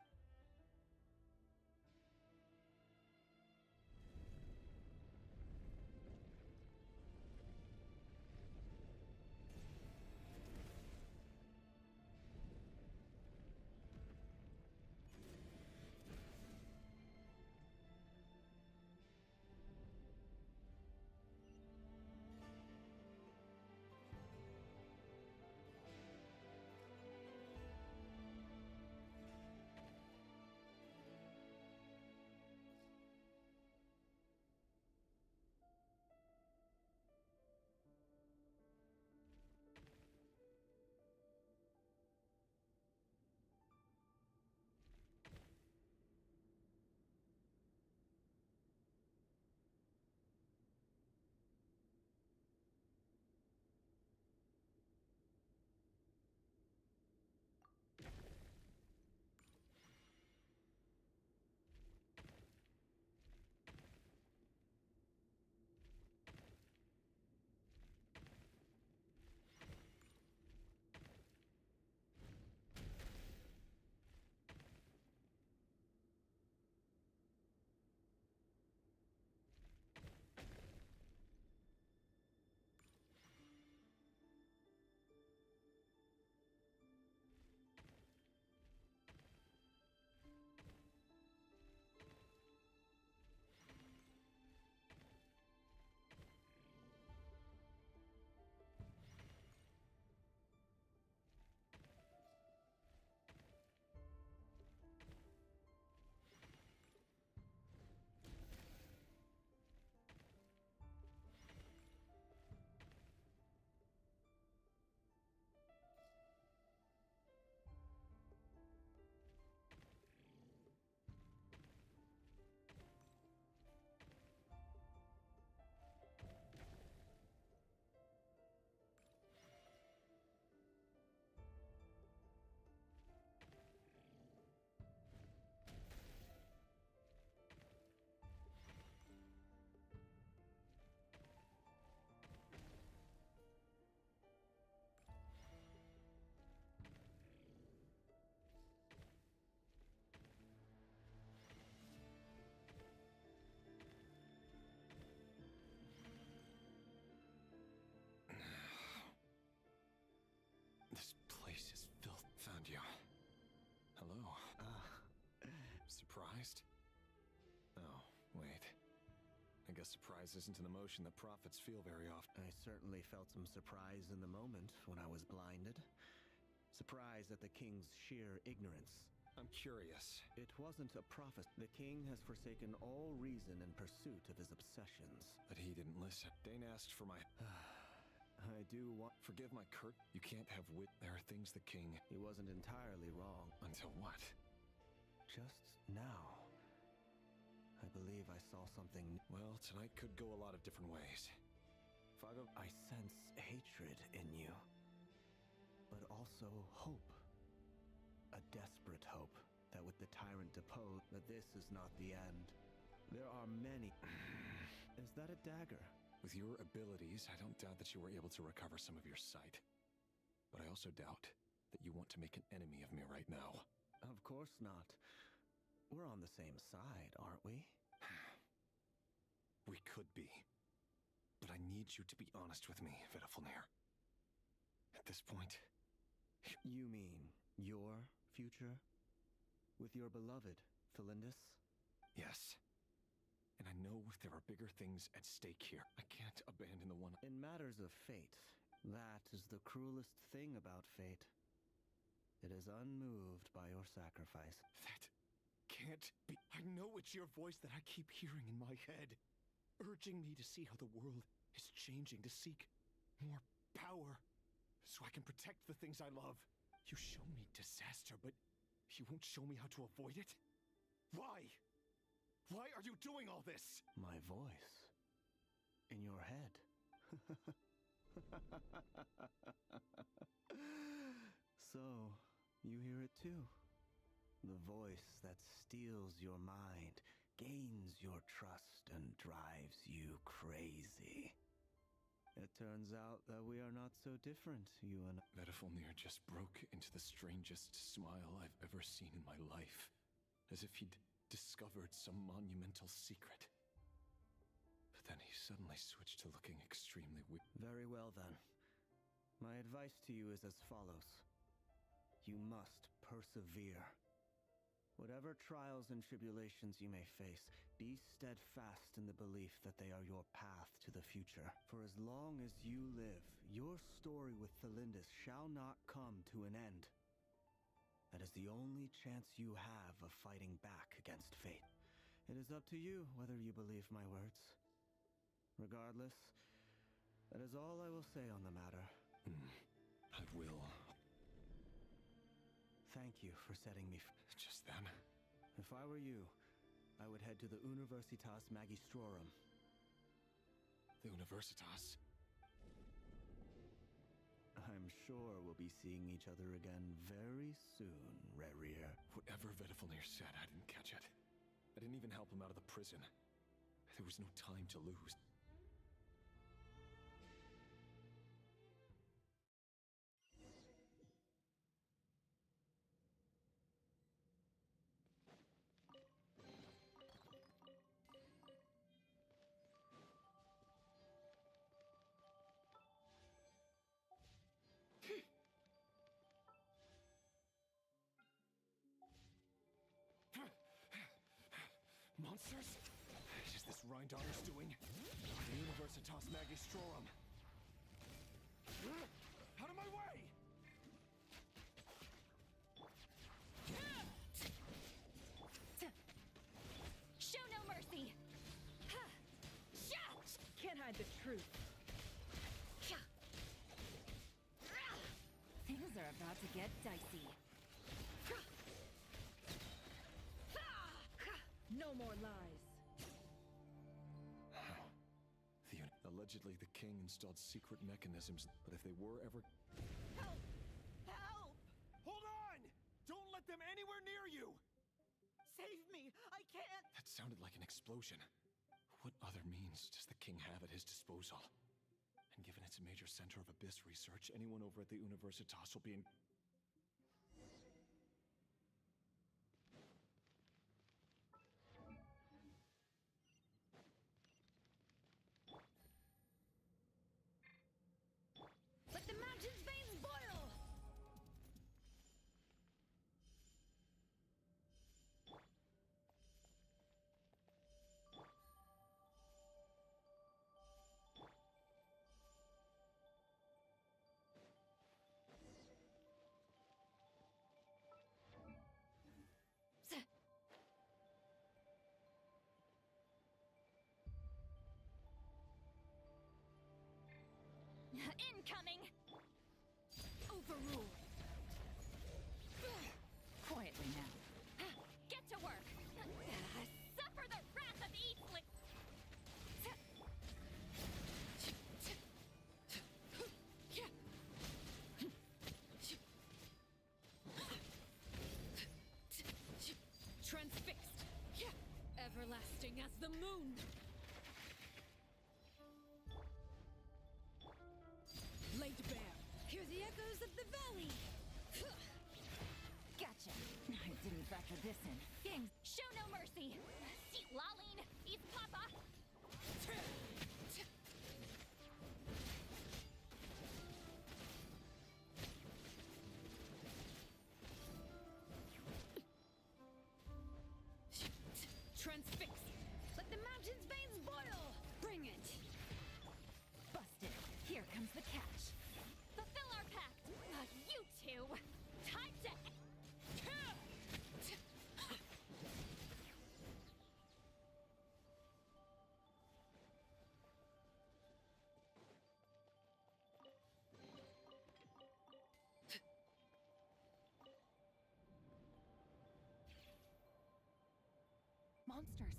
guess surprise isn't an emotion that prophets feel very often. I certainly felt some surprise in the moment when I was blinded. Surprise at the king's sheer ignorance. I'm curious. It wasn't a prophet. The king has forsaken all reason in pursuit of his obsessions. But he didn't listen. Dane asked for my... I do want... Forgive my curt... You can't have wit. There are things the king... He wasn't entirely wrong. Until what? Just now. I believe I saw something... Well, tonight could go a lot of different ways. Fargo, I sense hatred in you. But also hope. A desperate hope that with the tyrant deposed, that this is not the end. There are many... Is that a dagger? With your abilities, I don't doubt that you were able to recover some of your sight. But I also doubt that you want to make an enemy of me right now. Of course not. We're on the same side, aren't we? We could be. But I need you to be honest with me, Vedifalnir. At this point... You mean your future? With your beloved, Felindis? Yes. And I know there are bigger things at stake here. I can't abandon the one... In matters of fate, that is the cruelest thing about fate. It is unmoved by your sacrifice. That can't be... I know it's your voice that I keep hearing in my head, urging me to see how the world is changing, to seek more power, so I can protect the things I love. You show me disaster, but you won't show me how to avoid it? Why? Why are you doing all this? My voice. In your head. So, you hear it too. The voice that steals your mind, gains your trust, and drives you crazy. It turns out that we are not so different, you and I. Vedifalnir just broke into the strangest smile I've ever seen in my life. As if he'd discovered some monumental secret. But then he suddenly switched to looking extremely weak. Very well then. My advice to you is as follows. You must persevere. Whatever trials and tribulations you may face, be steadfast in the belief that they are your path to the future. For as long as you live, your story with Felindis shall not come to an end. That is the only chance you have of fighting back against fate. It is up to you whether you believe my words. Regardless, that is all I will say on the matter. I will. Thank you for setting me Just then? If I were you, I would head to the Universitas Magistrorum. The Universitas? I'm sure we'll be seeing each other again very soon, Rerir. Whatever Vedifalnir said, I didn't catch it. I didn't even help him out of the prison. There was no time to lose. Monsters? Is this Rheindar's doing? The Universitas Magistrorum. Out of my way! Show no mercy! Can't hide the truth. Things are about to get dicey. No more lies. Allegedly, the king installed secret mechanisms, but if they were ever... Help! Help! Hold on! Don't let them anywhere near you! Save me! I can't! That sounded like an explosion. What other means does the king have at his disposal? And given it's a major center of Abyss research, anyone over at the Universitas will be in... Let the mountain's veins boil! burning as the moon! Laid bare, hear the echoes of the valley! Gotcha. I didn't factor this in. Gangs, show no mercy! See, Laline, eat Papa! Transfix! Let the mountain's veins boil! Bring it! Busted. Here comes the catch. Fulfill our pact! You two! Time to... Monsters!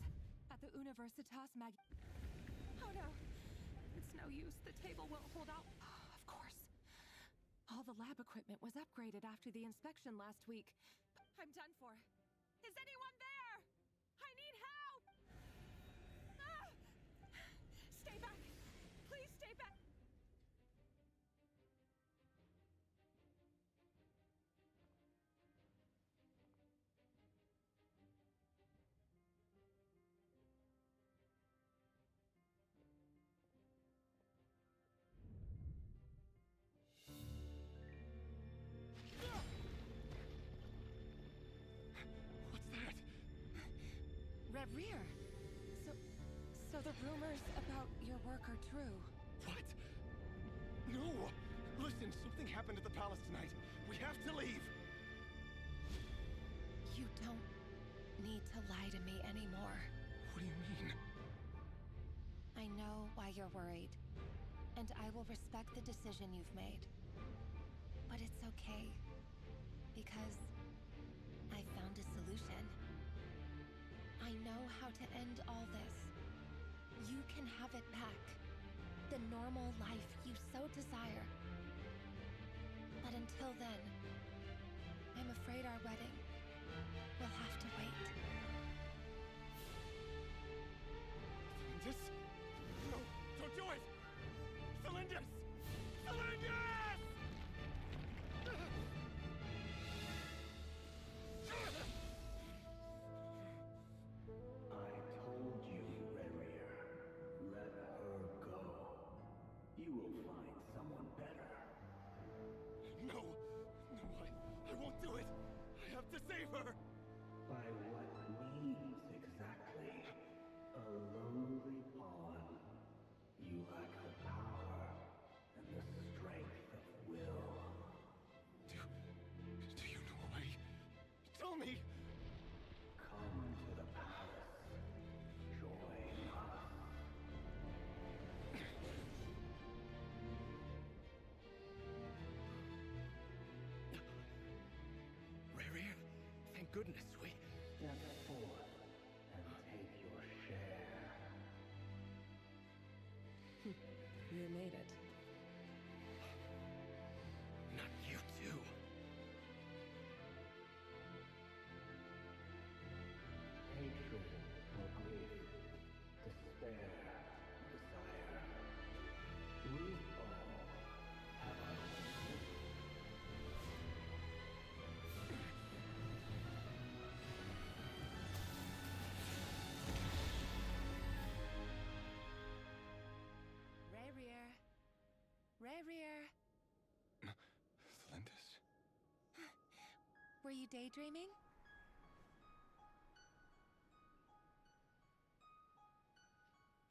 At the Universitas Mag... Oh no! It's no use. The table won't hold out. Of course. All the lab equipment was upgraded after the inspection last week. I'm done for. Is anyone there? I need help! Ah! Stay back! Please stay back! Rear. So the rumors about your work are true. What? No! Listen, something happened at the palace tonight. We have to leave! You don't need to lie to me anymore. What do you mean? I know why you're worried, and I will respect the decision you've made. But it's okay, because I found a solution. I know how to end all this. You can have it back. The normal life you so desire. But until then, I'm afraid our wedding will have to wait. Cylindus? No, don't do it! Cylindus! Cylindus! I told you, Rerir. Let her go. You will find someone better. No! No, I won't do it! I have to save her! By what means exactly? A lowly pawn. You lack the power and the strength of will. Do you know a way? Tell me! Come to the palace. Join us. Rerir, thank goodness we... Step forth and take your share. You made it. Not you too. Hatred or grief, despair, desire. We all have our own. Rerir. Rerir. Cylindus? Were you daydreaming?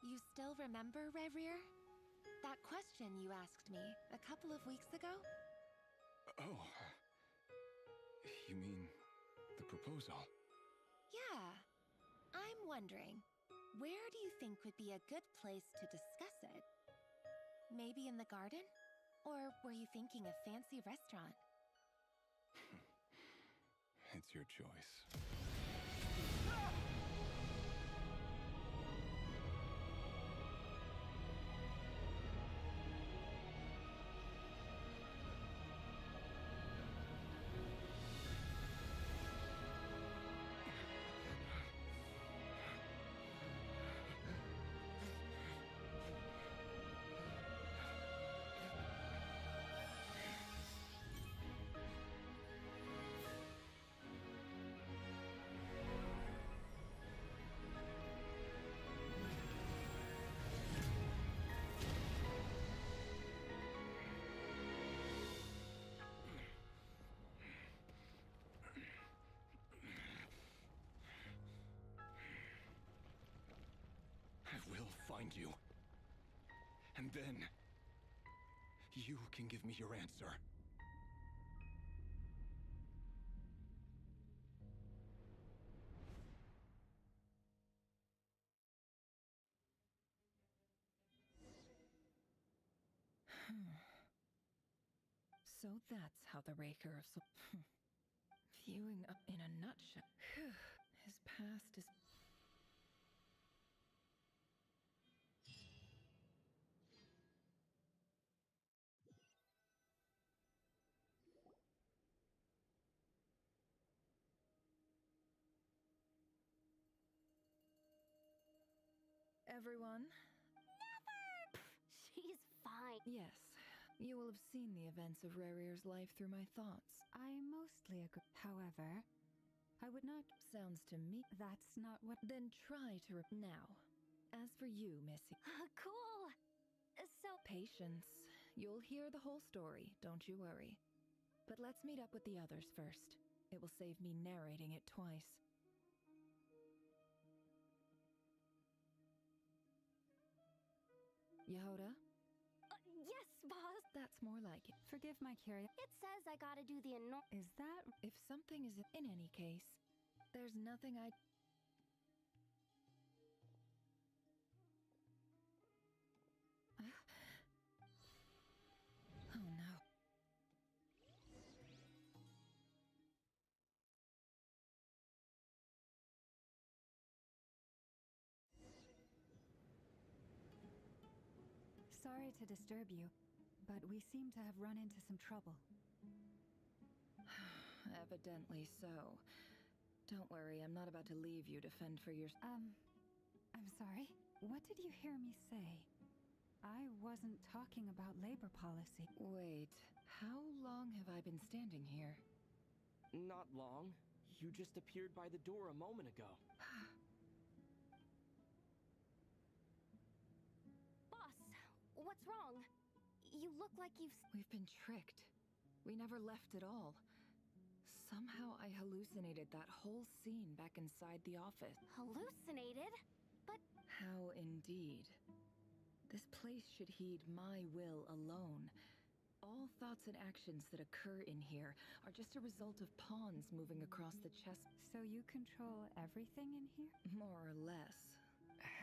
You still remember, Rerir? That question you asked me a couple of weeks ago? Oh. You mean the proposal? Yeah. I'm wondering, where do you think would be a good place to discuss it? Maybe in the garden? Or were you thinking a fancy restaurant? It's your choice. find you. And then, you can give me your answer. So that's how the Raker of Viewing up in a nutshell. His past is... Everyone? Never! She's fine. Yes. You will have seen the events of Rarir's life through my thoughts. I mostly agree. However, I would not. Sounds to me. That's not what. Then try to. Now, as for you, Missy. Cool. So. Patience. You'll hear the whole story, don't you worry. But let's meet up with the others first. It will save me narrating it twice. Yehoda? Yes, boss. That's more like it. Forgive my curiosity. It says I gotta do the Is that. If something is in any case, there's nothing I... Oh no. Sorry to disturb you, but we seem to have run into some trouble. Evidently so. Don't worry, I'm not about to leave you to fend for your... I'm sorry? What did you hear me say? I wasn't talking about labor policy. Wait, how long have I been standing here? Not long. You just appeared by the door a moment ago. Boss, what's wrong? You look like you've... We've been tricked. We never left at all. Somehow I hallucinated that whole scene back inside the office. Hallucinated? But... How indeed. This place should heed my will alone. All thoughts and actions that occur in here are just a result of pawns moving across the chess... So you control everything in here? More or less.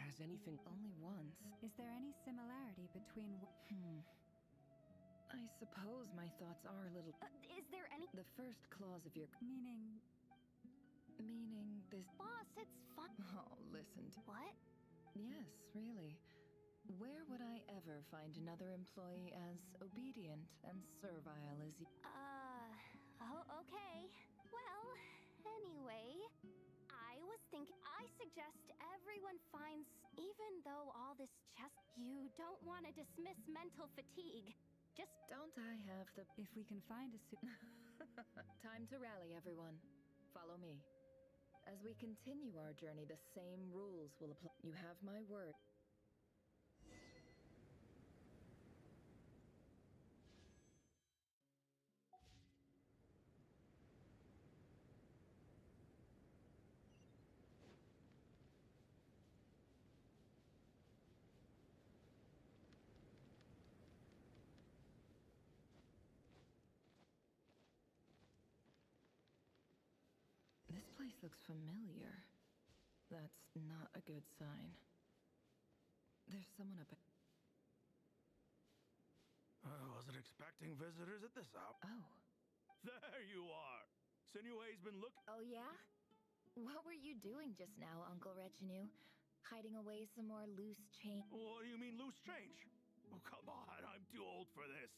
Has anything... Only once. Is there any similarity between... I suppose my thoughts are a little... is there any... The first clause of your... Meaning this... Boss, it's fun... Oh, listen to... What? Yes, really. Where would I ever find another employee as obedient and servile as you? Oh, okay. Well, anyway, I was thinking... I suggest everyone finds... Even though all this chess... You don't want to dismiss mental fatigue. Just... Don't I have the... If we can find a Time to rally, everyone. Follow me. As we continue our journey, the same rules will apply. You have my word. This place looks familiar. That's not a good sign. There's someone up... I wasn't expecting visitors at this hour. Oh. There you are. Sinue's been looking... Oh, yeah? What were you doing just now, Uncle Retinue? Hiding away some more loose change? What do you mean, loose change? Oh, come on, I'm too old for this.